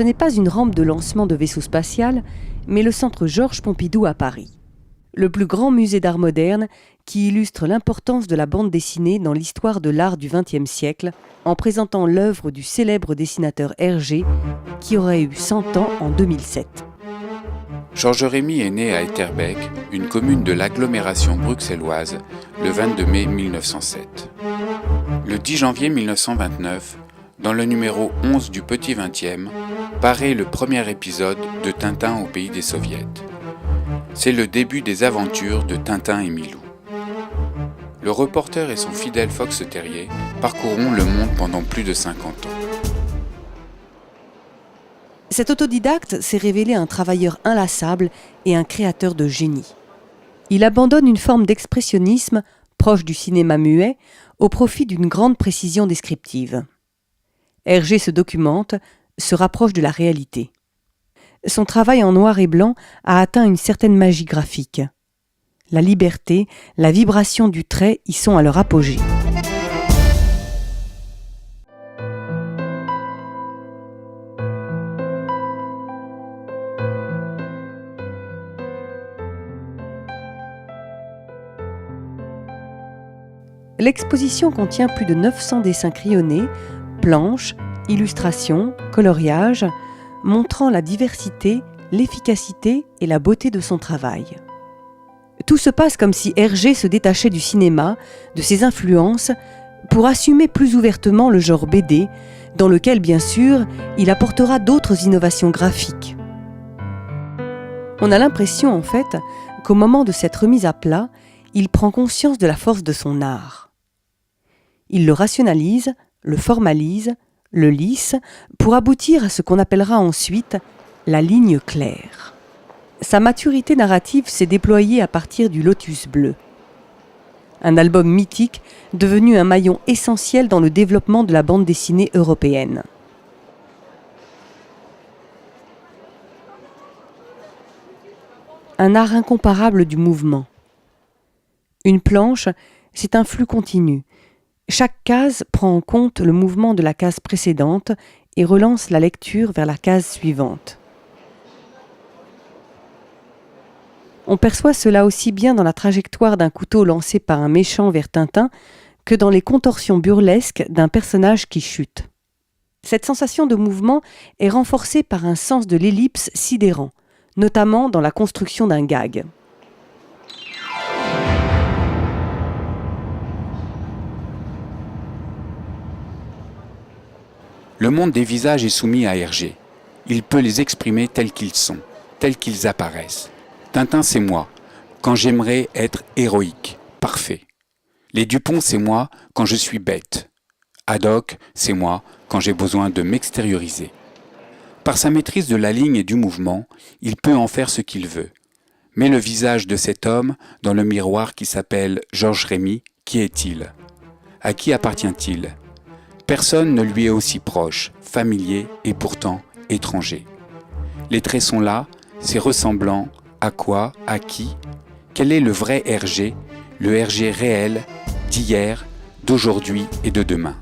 ce n'est pas une rampe de lancement de vaisseau spatial, mais le centre Georges Pompidou à Paris. Le plus grand musée d'art moderne qui illustre l'importance de la bande dessinée dans l'histoire de l'art du XXe siècle en présentant l'œuvre du célèbre dessinateur Hergé qui aurait eu 100 ans en 2007. Georges Rémy est né à Etterbeek, une commune de l'agglomération bruxelloise, le 22 mai 1907. Le 10 janvier 1929, dans le numéro 11 du Petit 20e, paraît le premier épisode de Tintin au pays des Soviets. C'est le début des aventures de Tintin et Milou. Le reporter et son fidèle fox terrier parcourront le monde pendant plus de 50 ans. Cet autodidacte s'est révélé un travailleur inlassable et un créateur de génie. Il abandonne une forme d'expressionnisme proche du cinéma muet au profit d'une grande précision descriptive. Hergé se documente, se rapproche de la réalité. Son travail en noir et blanc a atteint une certaine magie graphique. La liberté, la vibration du trait y sont à leur apogée. L'exposition contient plus de 900 dessins crayonnés, planches, illustrations, coloriages, montrant la diversité, l'efficacité et la beauté de son travail. Tout se passe comme si Hergé se détachait du cinéma, de ses influences, pour assumer plus ouvertement le genre BD, dans lequel, bien sûr, il apportera d'autres innovations graphiques. On a l'impression, en fait, qu'au moment de cette remise à plat, il prend conscience de la force de son art. Il le rationalise, le formalise, le lisse, pour aboutir à ce qu'on appellera ensuite la ligne claire. Sa maturité narrative s'est déployée à partir du Lotus bleu. Un album mythique devenu un maillon essentiel dans le développement de la bande dessinée européenne. Un art incomparable du mouvement. Une planche, c'est un flux continu. Chaque case prend en compte le mouvement de la case précédente et relance la lecture vers la case suivante. On perçoit cela aussi bien dans la trajectoire d'un couteau lancé par un méchant vers Tintin que dans les contorsions burlesques d'un personnage qui chute. Cette sensation de mouvement est renforcée par un sens de l'ellipse sidérant, notamment dans la construction d'un gag. Le monde des visages est soumis à Hergé. Il peut les exprimer tels qu'ils sont, tels qu'ils apparaissent. Tintin, c'est moi, quand j'aimerais être héroïque, parfait. Les Dupont, c'est moi, quand je suis bête. Haddock, c'est moi, quand j'ai besoin de m'extérioriser. Par sa maîtrise de la ligne et du mouvement, il peut en faire ce qu'il veut. Mais le visage de cet homme, dans le miroir qui s'appelle Georges Rémy, qui est-il ? À qui appartient-il ? Personne ne lui est aussi proche, familier et pourtant étranger. Les traits sont là, c'est ressemblant. À quoi ? À qui ? Quel est le vrai Hergé, le Hergé réel, d'hier, d'aujourd'hui et de demain ?